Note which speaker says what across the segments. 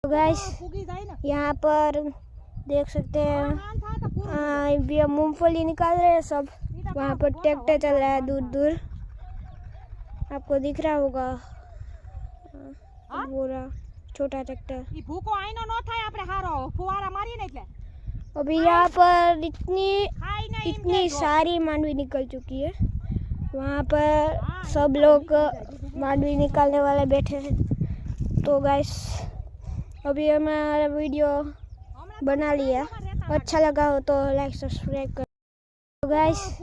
Speaker 1: तो गाइस यहाँ पर देख सकते हैं अभी हम मूंगफली निकाल रहे हैं सब। वहाँ पर ट्रैक्टर चल रहा है दूर दूर, आपको दिख रहा होगा पूरा छोटा ट्रैक्टर। अभी यहाँ पर इतनी सारी मांडवी निकल चुकी है। वहाँ पर सब लोग मांडवी निकालने वाले बैठे हैं। तो गाइस अभी हमारा वीडियो बना लिया, अच्छा लगा हो तो लाइक सब्सक्राइब कर। तो गाइस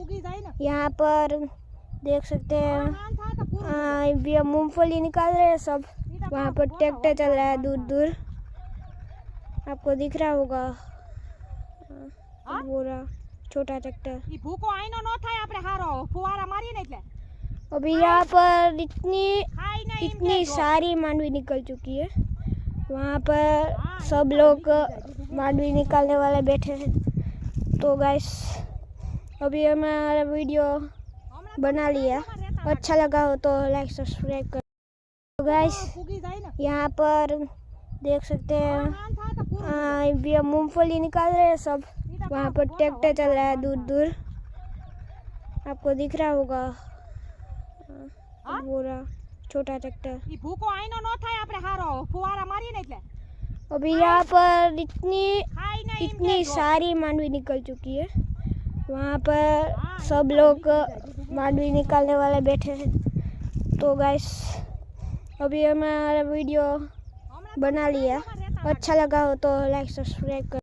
Speaker 1: यहाँ पर देख सकते हैं अभी हम मूंगफली निकाल रहे हैं सब। वहाँ पर ट्रैक्टर चल रहा है दूर दूर, आपको दिख रहा होगा पूरा छोटा ट्रैक्टर। अभी यहाँ पर इतनी सारी मांडवी निकल चुकी है। वहाँ पर सब लोग मांडवी निकालने वाले बैठे हैं। तो गाइस अभी हमारा वीडियो बना लिया, अच्छा लगा हो तो लाइक सब्सक्राइब कर। तो गाइस यहाँ पर देख सकते हैं अभी हम मूंगफली निकाल रहे हैं सब। वहाँ पर ट्रैक्टर चल रहा है दूर दूर, आपको दिख रहा होगा पूरा छोटा ट्रैक्टर। अभी यहाँ पर इतनी सारी मांडवी निकल चुकी है। वहाँ पर सब लोग मांडवी निकालने वाले बैठे हैं। तो गाइस अभी हमारा वीडियो बना लिया, अच्छा लगा हो तो लाइक सब्सक्राइब कर।